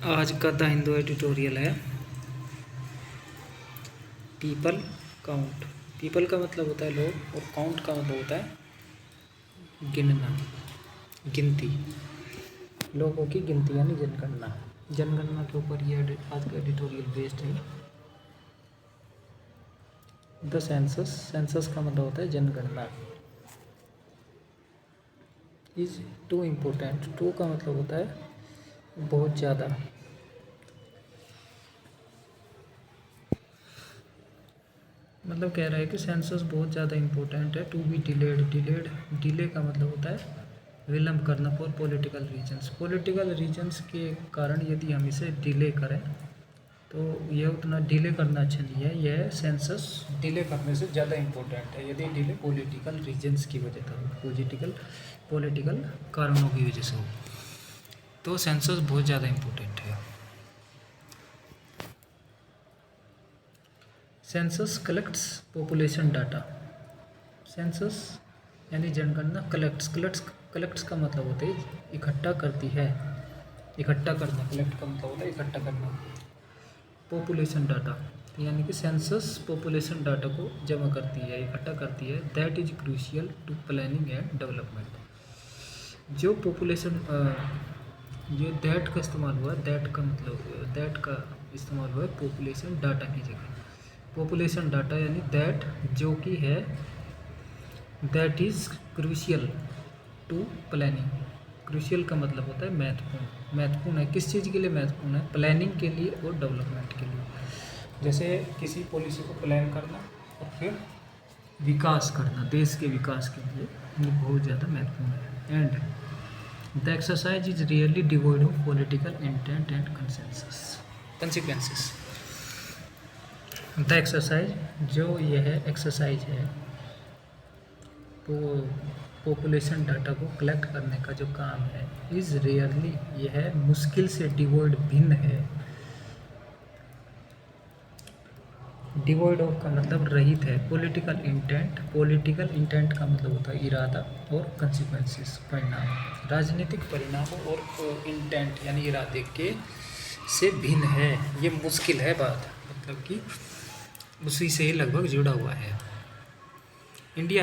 आज का the Hindu editorial है पीपल काउंट। पीपल का मतलब होता है लोग और काउंट का मतलब होता है गिनना, गिनती, लोगों की गिनती यानी जनगणना। जनगणना के ऊपर ये आज का एडिटोरियल बेस्ड है। द सेंसस, सेंसस का मतलब होता है जनगणना। इज टू इम्पोर्टेंट, टू का मतलब होता है बहुत ज़्यादा। मतलब कह रहा है कि सेंसस बहुत ज़्यादा इम्पोर्टेंट है। टू बी डिलेड, डिले का मतलब होता है विलम्ब करना for political reasons. Political reasons के कारण यदि हम इसे डिले करें तो यह उतना डिले करना अच्छा नहीं है। यह सेंसस डिले करने से ज़्यादा इम्पोर्टेंट है यदि डिले पॉलिटिकल रीजंस की वजह से हो, पॉलिटिकल कारणों की वजह से हो, तो सेंसस बहुत ज़्यादा इम्पोर्टेंट है। Census collects population data. Census यानी जनगणना कलेक्ट्स का मतलब होता है इकट्ठा करती है, इकट्ठा करना। कलेक्ट का मतलब होता है इकट्ठा करना। पॉपुलेशन डाटा यानी कि सेंसस पॉपुलेशन डाटा को जमा करती है, इकट्ठा करती है। That is crucial to planning and development. जो पॉपुलेशन जो दैट का इस्तेमाल हुआ, दैट का मतलब दैट का इस्तेमाल हुआ पॉपुलेशन डाटा की जगह। पॉपुलेशन डाटा यानी दैट जो कि है, that is crucial to planning. Crucial का मतलब होता है महत्वपूर्ण। महत्वपूर्ण है किस चीज़ के लिए? महत्वपूर्ण है प्लानिंग के लिए और डेवलपमेंट के लिए। जैसे किसी पॉलिसी को प्लान करना और फिर विकास करना, देश के विकास के लिए ये बहुत ज़्यादा महत्वपूर्ण है। And the exercise is really devoid of political intent and consequences. The exercise, जो यह एक्सरसाइज है तो पॉपुलेशन डाटा को कलेक्ट करने का जो काम है, इज़ रेयरली, यह मुश्किल से डिवोइड, भिन्न है। डिवोइड ऑफ का मतलब रहित है। पॉलिटिकल इंटेंट का मतलब होता है इरादा, और कंसिक्वेंसेस परिणाम, राजनीतिक परिणामों, और इंटेंट यानी इरादे के से भिन्न है। ये मुश्किल है बात, मतलब कि उसी से ही लगभग जुड़ा हुआ है। इंडिया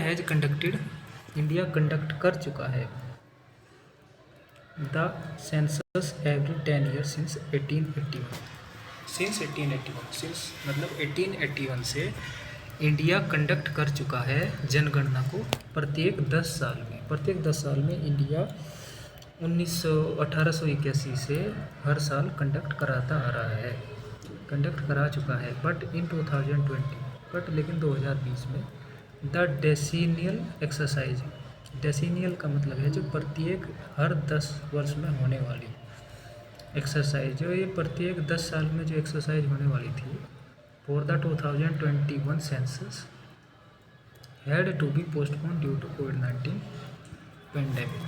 कंडक्ट कर चुका है the census every 10 year since 1881। Since मतलब 1881 से इंडिया कंडक्ट कर चुका है जनगणना को प्रत्येक 10 साल में। प्रत्येक 10 साल में इंडिया 1881 से हर साल कंडक्ट कराता आ रहा है, कंडक्ट करा चुका है। बट इन 2020, लेकिन 2020 में द डेसीनियल एक्सरसाइज, डेसीनियल का मतलब है जो प्रत्येक हर 10 वर्ष में होने वाली एक्सरसाइज, जो ये प्रत्येक 10 साल में जो एक्सरसाइज होने वाली थी, for the 2021 census had to be postpone due to कोविड-19 पेंडेमिक।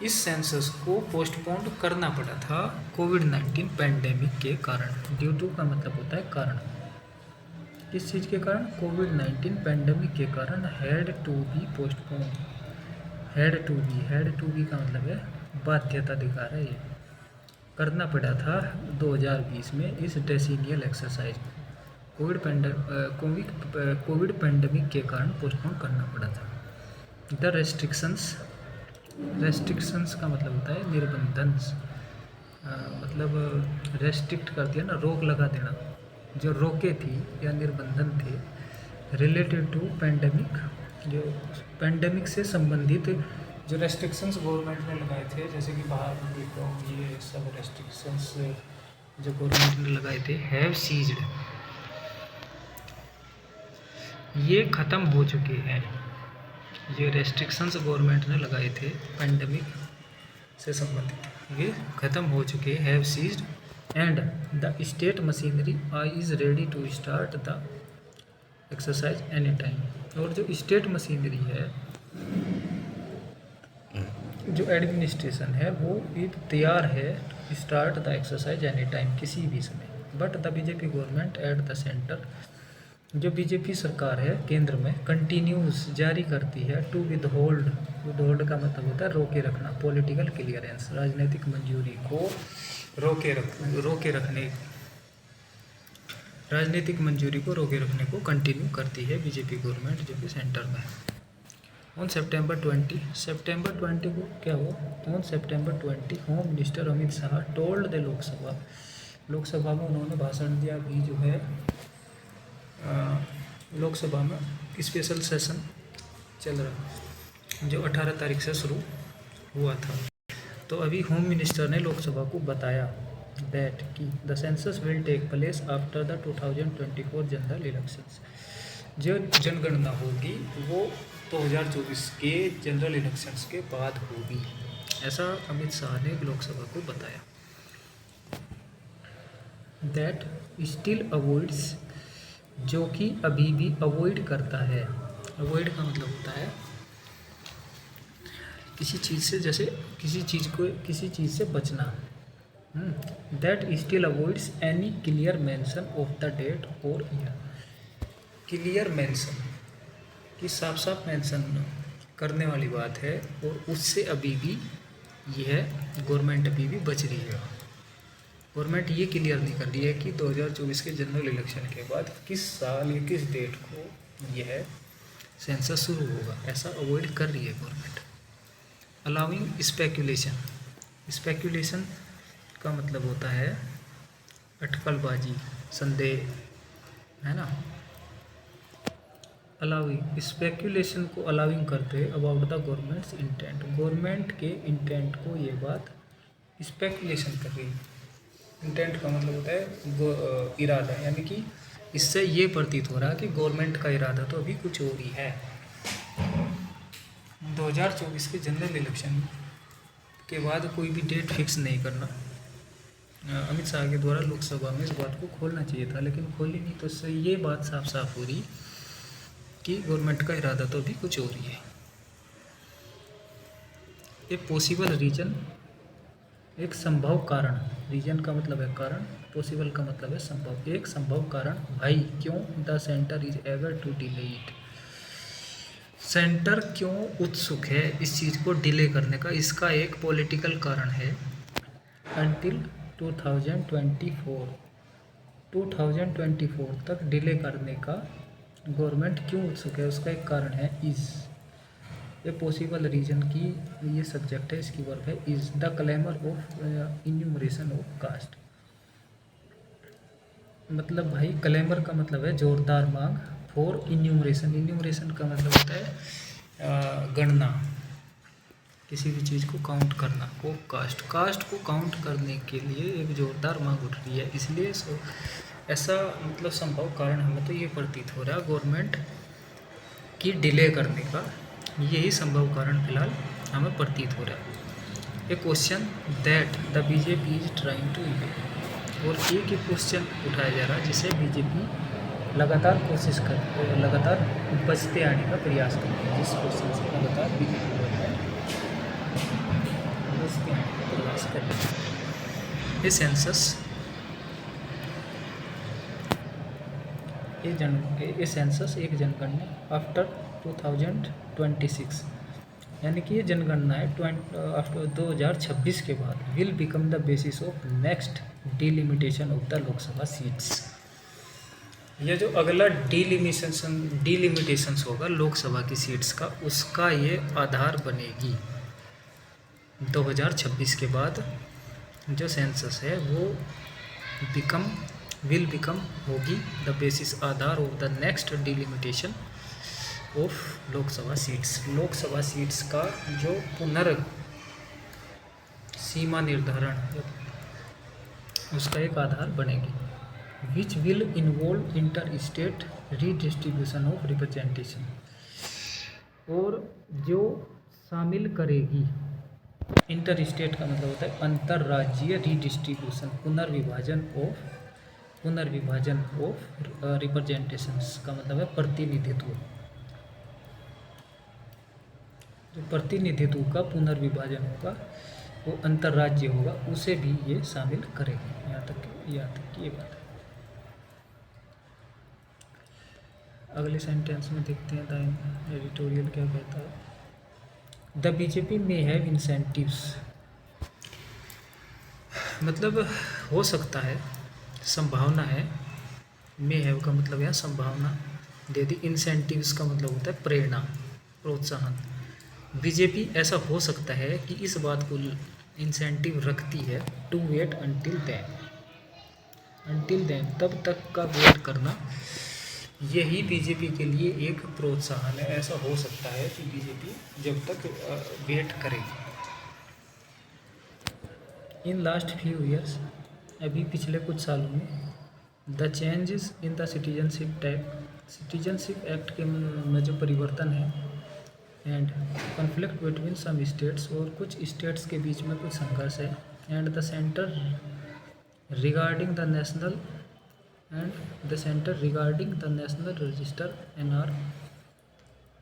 इस सेंसस को पोस्टपोन करना पड़ा था कोविड-19 पेंडेमिक के कारण। ड्यू टू का मतलब होता है कारण। किस चीज़ के कारण? कोविड-19 पेंडेमिक के कारण had to be postpone. Had to be का मतलब है बाध्यता दिखा रहा है, ये करना पड़ा था 2020 में इस डेसीनियल एक्सरसाइज को। कोविड पेंडेमिक के कारण पोस्टपोन करना पड़ा था। द रेस्ट्रिक्शंस का मतलब होता है निर्बंधन, मतलब रेस्ट्रिक्ट कर दिया ना, रोक लगा देना, जो रोके थी या निर्बंधन थे रिलेटेड टू पेंडेमिक, जो पेंडेमिक से संबंधित जो रेस्ट्रिक्शंस गवर्नमेंट ने लगाए थे, जैसे कि बाहर देखो, ये सब रेस्ट्रिक्शंस जो गवर्नमेंट ने लगाए थे हैव सीज्ड, ये ख़त्म हो चुके हैं। ये रेस्ट्रिक्शंस गवर्नमेंट ने लगाए थे पेंडेमिक से संबंधित, ये ख़त्म हो चुके, have ceased. And the state machinery is ready to start the exercise any time. और जो स्टेट मशीनरी है, जो एडमिनिस्ट्रेशन है, वो भी तैयार है start the exercise any time, किसी भी समय। But the BJP government at the centre, जो बीजेपी सरकार है केंद्र में, कंटिन्यूस जारी करती है टू विदहोल्ड का मतलब होता है रोके रखना, पॉलिटिकल क्लियरेंस, राजनीतिक मंजूरी को रोके रखने, राजनीतिक मंजूरी को रोके रखने को कंटिन्यू करती है बीजेपी गवर्नमेंट जो कि सेंटर में है। ऑन सितंबर 20 को क्या हुआ? On September 20 home minister Amit Shah told the Lok Sabha में उन्होंने भाषण दिया। अभी जो है लोकसभा में स्पेशल सेशन चल रहा जो 18 तारीख से शुरू हुआ था। तो अभी होम मिनिस्टर ने लोकसभा को बताया दैट कि the census will take place after the 2024 general elections. जो जनगणना होगी वो 2024 के जनरल इलेक्शंस के बाद होगी, ऐसा अमित शाह ने लोकसभा को बताया। दैट स्टिल अवॉइड्स, जो कि अभी भी अवॉइड करता है। अवॉइड का मतलब होता है किसी चीज़ से, जैसे किसी चीज़ से बचना। That still avoids any clear mention of the date और ईयर। क्लियर मेंशन कि साफ साफ मेंशन करने वाली बात है, और उससे अभी भी यह गवर्नमेंट अभी भी बच रही है। गवर्नमेंट ये क्लियर नहीं कर रही है कि 2024 के जनरल इलेक्शन के बाद किस साल या किस डेट को यह सेंसस शुरू होगा, ऐसा अवॉइड कर रही है गवर्नमेंट। अलाउइंग स्पेकुलेशन का मतलब होता है अटकलबाजी, संदेह, है ना। अलाउइंग, स्पेकुलेशन को अलाउइंग करते हैं about the governments intent. Government के इंटेंट को ये बात स्पेकुलेशन कर रही है। इंटेंट का मतलब होता है इरादा, यानी कि इससे ये प्रतीत हो रहा है कि गवर्नमेंट का इरादा तो अभी कुछ और ही है। 2024 के जनरल इलेक्शन के बाद कोई भी डेट फिक्स नहीं करना। अमित शाह के द्वारा लोकसभा में इस बात को खोलना चाहिए था, लेकिन खोली नहीं, तो इससे ये बात साफ साफ हो रही कि गवर्नमेंट का इरादा तो अभी कुछ और ही है। ए पॉसिबल रीजन, एक संभव कारण। रीजन का मतलब है कारण, पॉसिबल का मतलब है संभव। एक संभव कारण, भाई क्यों the centre is eager to delay it. Centre क्यों उत्सुक है इस चीज़ को डिले करने का, इसका एक पॉलिटिकल कारण है। अंटिल 2024 तक डिले करने का गवर्नमेंट क्यों उत्सुक है, उसका एक कारण है इज। ये पॉसिबल रीजन की ये सब्जेक्ट है, इसकी वर्ब है is. The clamour of enumeration of caste, मतलब भाई क्लेमर का मतलब है जोरदार मांग। फॉर इन्यूमरेशन का मतलब होता है गणना, किसी भी चीज़ को काउंट करना। को कास्ट को काउंट करने के लिए एक जोरदार मांग उठ रही है, इसलिए ऐसा मतलब संभव कारण हमें तो ये प्रतीत हो रहा है गवर्नमेंट की डिले करने का, यही संभव कारण फिलहाल हमें प्रतीत हो रहा है। A question that the BJP is trying to evade, और एक ही क्वेश्चन उठाया जा रहा है जिसे बीजेपी लगातार कोशिश कर, लगातार बचते आने का प्रयास करती है। जिस क्वेश्चन से लगातार बीजेपी बचते आने का प्रयास कर रही है। ये सेंसस एक जनगणना आफ्टर 2026, यानी कि ये जनगणना है आफ्टर 2026 के बाद will become the basis of next delimitation of the Lok Sabha seats. ये जो अगला डिलिमिटेशन होगा लोकसभा की सीट्स का, उसका ये आधार बनेगी। 2026 के बाद जो सेंसस है वो विल बिकम होगी the basis, Aadhaar of the next delimitation of Lok Sabha seats का जो सीमा निर्धारण, उसका एक आधार बनेगी। Which will involve inter state redistribution of representation, और जो शामिल करेगी, इंटर स्टेट का मतलब होता है अंतर्राज्यीय रीडिस्ट्रीब्यूशन, पुनर्विभाजन ऑफ रिप्रेजेंटेशंस का मतलब है प्रतिनिधित्व। जो प्रतिनिधित्व का पुनर्विभाजन होगा वो अंतर्राज्य होगा, उसे भी ये शामिल करेगी। यहाँ तक की ये बात है। अगले सेंटेंस में देखते हैं द एडिटोरियल क्या कहता है। द बीजेपी में हैव इंसेंटिव्स, मतलब हो सकता है, संभावना है। मे हैव का मतलब यहाँ संभावना दे दी। इंसेंटिव्स का मतलब होता है प्रेरणा, प्रोत्साहन। बीजेपी ऐसा हो सकता है कि इस बात को इंसेंटिव रखती है टू वेट अंटिल देन, तब तक का वेट करना, यही बीजेपी के लिए एक प्रोत्साहन है। ऐसा हो सकता है कि बीजेपी जब तक वेट करेगी। इन लास्ट फ्यू ईयर्स, अभी पिछले कुछ सालों में, the changes in the citizenship act के में जो परिवर्तन है, and conflict between some states, और कुछ स्टेट्स के बीच में कुछ संघर्ष है, and the centre regarding the national register NR,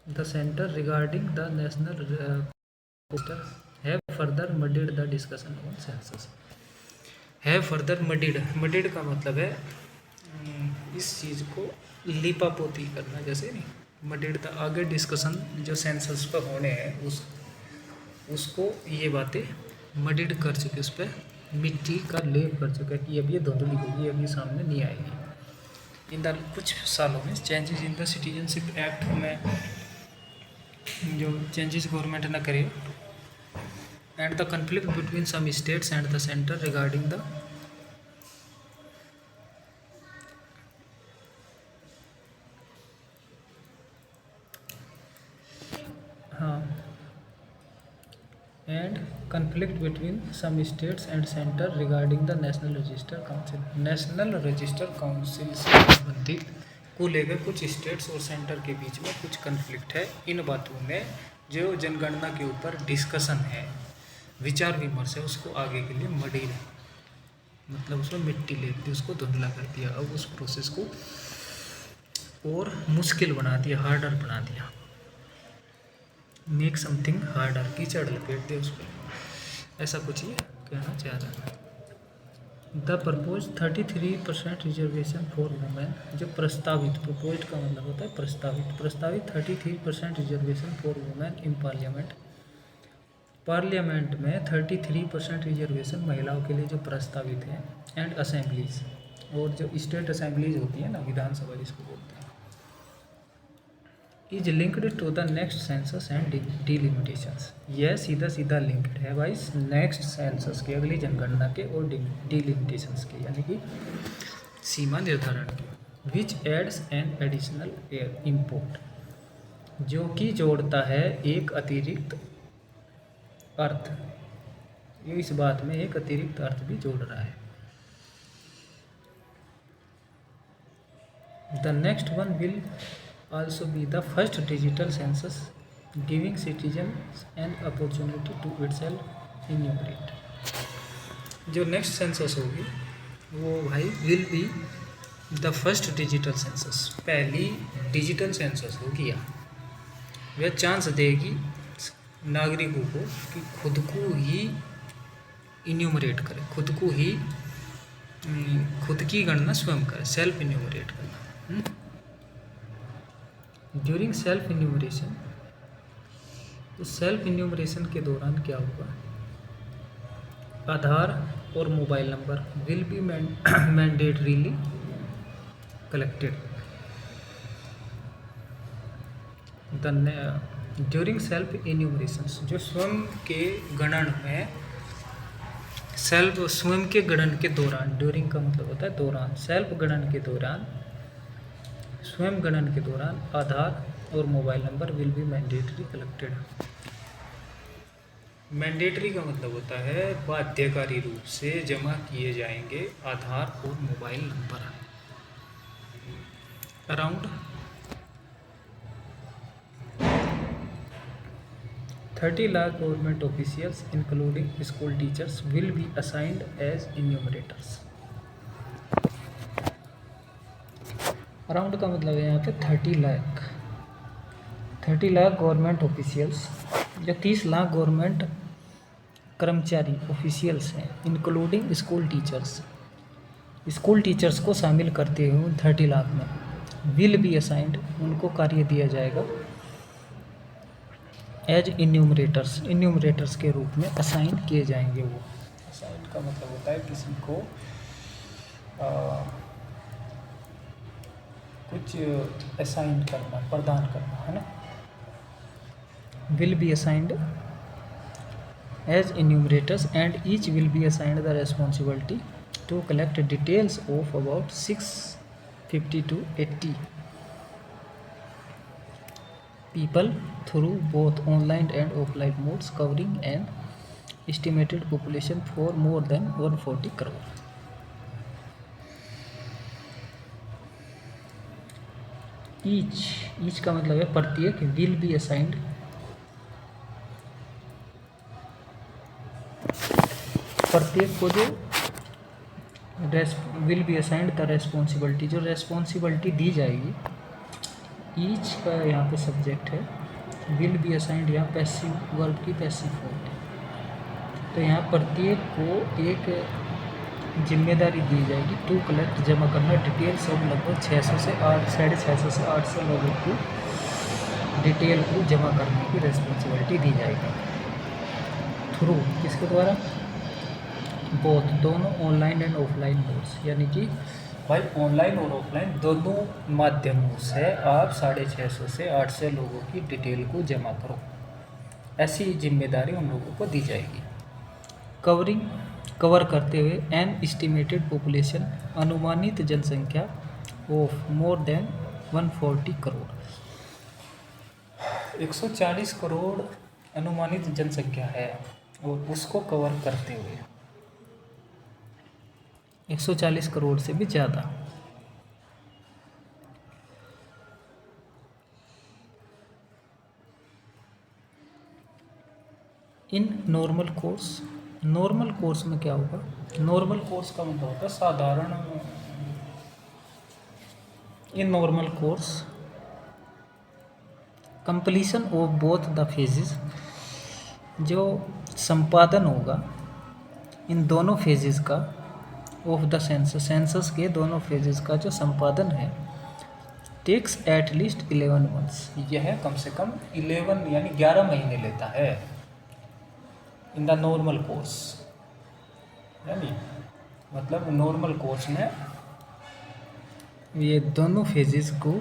the center regarding the national register have further muddied the discussion on census. have further muddied का मतलब है इस चीज़ को लिपापोती करना, जैसे नहीं मडिड था आगे डिस्कशन जो सेंसस पर होने हैं उसको ये बातें मडिड कर चुके, उस पर मिट्टी का लेप कर चुका है कि अब ये धुंधली होगी, अब ये सामने नहीं आएगी। इन द कुछ सालों में changes in the citizenship act में जो चेंजेस गवर्नमेंट ने करे, and the conflict between some states and the centre regarding the and conflict between some states and center regarding the National Register Council. National register council से संबंधित को लेकर कुछ states और सेंटर के बीच में कुछ कन्फ्लिक्ट है। इन बातों में जो जनगणना के ऊपर डिस्कशन है, विचार विमर्श है, उसको आगे के लिए मडी है, मतलब उसमें मिट्टी लेप दी, उसको धुंधला कर दिया, अब उस प्रोसेस को और मुश्किल बना दिया, हार्डर बना दिया। मेक समथिंग हार्डर, कीचड़ लपेट दे उसको, ऐसा कुछ ये कहना चाह रहा है। The propose 33% reservation for women, जो प्रस्तावित, प्रपोज का मतलब होता है प्रस्तावित 33% reservation for women in parliament में 33% रिजर्वेशन महिलाओं के लिए जो प्रस्तावित है, एंड असेंबलीज, और जो स्टेट असेंबलीज होती है ना, विधानसभा जिसको बोलते हैं, is linked to the next census and delimitations. यह सीधा लिंक्ड है भाई नेक्स्ट सेंसस के, अगली जनगणना के, और डिलिमिटेशंस के, यानी कि सीमा निर्धारण के। विच एड्स एन एडिशनल इम्पोर्ट, जो कि जोड़ता है एक अतिरिक्त अर्थ, ये इस बात में एक अतिरिक्त अर्थ भी जोड़ रहा है। The next one will also be the first digital census giving citizens an opportunity to itself enumerate। जो नेक्स्ट सेंसस होगी वो भाई will be the first digital census, पहली डिजिटल सेंसस होगी। यहाँ वह चांस देगी नागरिकों को कि खुद को ही इन्यूमरेट करें, खुद की गणना स्वयं करें, सेल्फ इन्यूमरेट करना। ड्यूरिंग सेल्फ इन्यूमरेशन, तो सेल्फ इन्यूमरेशन के दौरान क्या होगा, आधार और mobile number will be mandatorily collected. During self enumeration, जो स्वयं के गणन में, स्वयं के गणन के दौरान, ड्यूरिंग का मतलब होता है दौरान, सेल्फ गणन के दौरान, स्वयं गणन के दौरान आधार और mobile number will be mandatory collected. Mandatory का मतलब होता है बाध्यकारी रूप से जमा किए जाएंगे आधार और mobile number. Around 30 lakh government officials including school teachers will be assigned as enumerators. Around का मतलब है यहाँ पे 30 लाख गवर्नमेंट ऑफिशियल्स, जो 30 लाख गवर्नमेंट कर्मचारी ऑफिशियल्स हैं, इंक्लूडिंग स्कूल टीचर्स को शामिल करते हुए 30 लाख में, विल बी असाइंड, उनको कार्य दिया जाएगा, एज इन्यूमरेटर्स के रूप में असाइन किए जाएंगे, वो असाइन का मतलब होता है किसी को कुछ असाइन करना, प्रदान करना, है ना। Will be assigned as enumerators and each will be assigned the responsibility to collect details of about 650 to 80 people through both online and offline modes, covering an estimated population for more than 140 crore. Each का मतलब है प्रत्येक, will be assigned प्रत्येक को जो will be assigned the responsibility, जो responsibility दी जाएगी। Each का यहाँ पे सब्जेक्ट है, विल बी असाइंड यहाँ पैसिव वर्ब की पैसिव फॉर्म है। तो यहाँ प्रत्येक को एक जिम्मेदारी दी जाएगी टू कलेक्ट, जमा करना डिटेल्स ऑफ लगभग 600 से 800 लोगों की डिटेल को जमा करने की रेस्पॉन्सिबिलिटी दी जाएगी। थ्रू किसके द्वारा, बोथ दोनों ऑनलाइन एंड ऑफलाइन मोड्स, यानी कि भाई ऑनलाइन और ऑफलाइन दोनों माध्यमों से आप 650 से 800 लोगों की डिटेल को जमा करो, ऐसी जिम्मेदारी उन लोगों को दी जाएगी। कवर करते हुए एन एस्टिमेटेड पॉपुलेशन, अनुमानित जनसंख्या of more than 140 crore, 140 crore अनुमानित जनसंख्या है और उसको कवर करते हुए 140 करोड़ से भी ज़्यादा। In normal course, normal course में क्या होगा, नॉर्मल कोर्स का मतलब होता है साधारण। In normal course completion of both the phases, जो संपादन होगा इन दोनों फेजेस का, ऑफ द सेंसस, सेंसस के दोनों फेजेस का जो संपादन है, टेक्स एट लीस्ट 11 मंथ्स, यह कम से कम 11 यानी 11 महीने लेता है। इन द नॉर्मल कोर्स, यानी मतलब नॉर्मल कोर्स में ये दोनों फेजेस को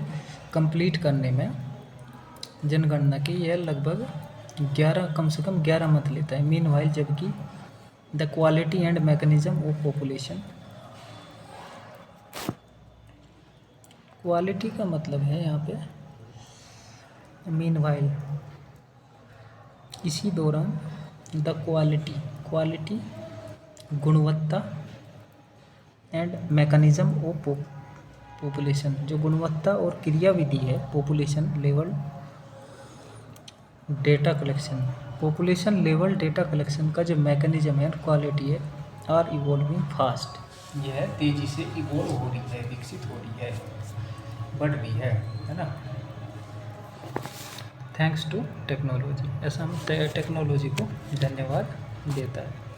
कंप्लीट करने में जनगणना की यह लगभग 11, कम से कम 11 मंथ लेता है। मीन वाइल, जबकि the quality and mechanism of population, quality का मतलब है यहाँ पे मीन वाइल, इसी दौरान, द क्वालिटी गुणवत्ता एंड मैकेनिज्म ऑफ पॉपुलेशन, जो गुणवत्ता और क्रियाविधि है population level data collection, population level data collection का जो मैकेनिज्म है, क्वालिटी है, आर इवॉल्विंग फास्ट, यह तेज़ी से इवॉल्व हो रही है, विकसित हो रही है, बढ़ रही है ना। थैंक्स टू टेक्नोलॉजी, ऐसा हम टेक्नोलॉजी को धन्यवाद देता है।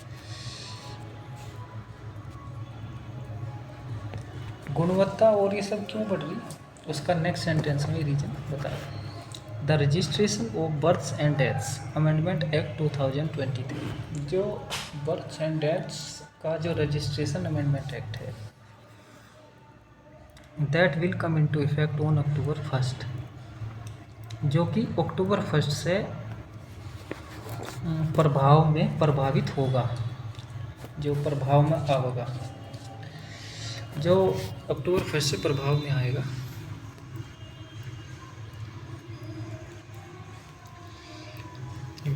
गुणवत्ता और ये सब क्यों बढ़ रही, उसका नेक्स्ट सेंटेंस में रीजन बताया। The registration of births and deaths amendment act 2023, जो बर्थ्स एंड डेथ्स का जो रजिस्ट्रेशन अमेंडमेंट एक्ट है, that will come into effect on October 1, जो कि October 1 से प्रभावित होगा, जो प्रभाव में आएगा, जो October 1 से प्रभाव में आएगा।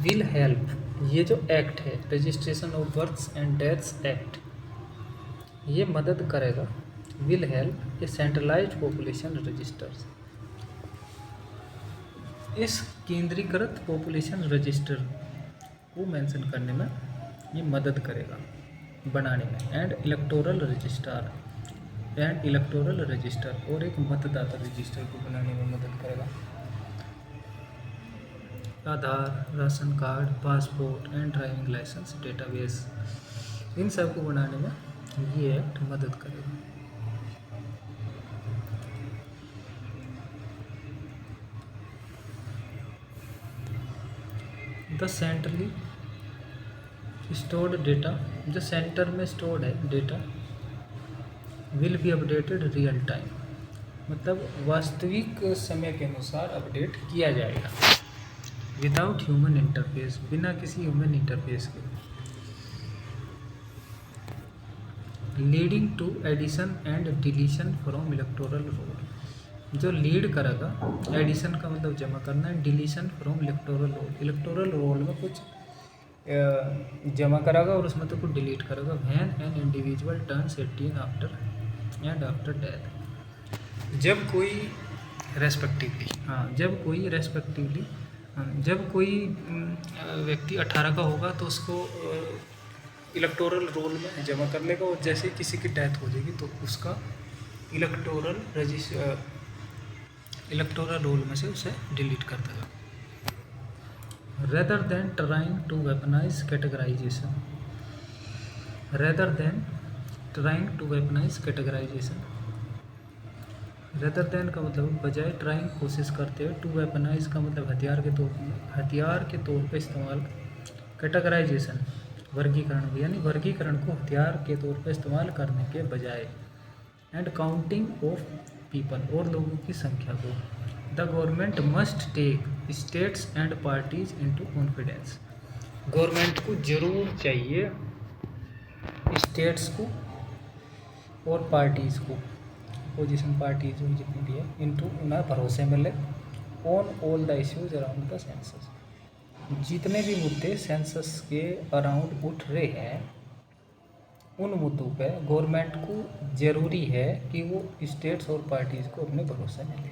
विल हेल्प, ये जो एक्ट है registration of births and deaths act, ये मदद करेगा, will help a centralised population registers, इस केंद्रीकृत पॉपुलेशन रजिस्टर को मेंशन करने में ये मदद करेगा, बनाने में, एंड इलेक्टोरल रजिस्टर और एक मतदाता रजिस्टर को बनाने में मदद करेगा। Aadhaar, ration card, passport and driving licence database, इन सब को बनाने में ये एक्ट मदद करेगा। द स्टोर्ड डेटा, जो सेंटर में स्टोर्ड है data, will be updated real time, मतलब वास्तविक समय के अनुसार अपडेट किया जाएगा। विदाउट ह्यूमन इंटरफेस, बिना किसी ह्यूमन इंटरफेस के। Leading to addition and deletion from electoral roll, जो लीड करेगा, एडिशन का मतलब जमा करना है, deletion from electoral roll, electoral roll में कुछ जमा करेगा और उसमें तो कुछ डिलीट करेगा। When an individual turns 18 after death, जब कोई रेस्पेक्टिवली, जब कोई व्यक्ति 18 का होगा तो उसको इलेक्टोरल रोल में जमा कर लेगा, और जैसे किसी की डेथ हो जाएगी तो उसका इलेक्टोरल रोल में से उसे डिलीट कर देगा। Rather than trying to weaponize categorization, rather than का मतलब बजाय, ट्राइंग कोशिश करते हैं, टू वेपनाइज का मतलब हथियार के तौर पे इस्तेमाल, कैटेगराइजेशन वर्गीकरण, यानी वर्गीकरण को हथियार के तौर पे इस्तेमाल करने के बजाय, एंड काउंटिंग ऑफ पीपल, और लोगों की संख्या को, the government must take states and parties into confidence, government को जरूर चाहिए स्टेट्स को और पार्टीज़ को, अपोजिशन पार्टीज जितनी भी है, इनटू उन्हें भरोसे मिले, on all the issues around the census, जितने भी मुद्दे सेंसस के अराउंड उठ रहे हैं उन मुद्दों पे गवर्नमेंट को ज़रूरी है कि वो स्टेट्स और पार्टीज़ को अपने भरोसे में ले।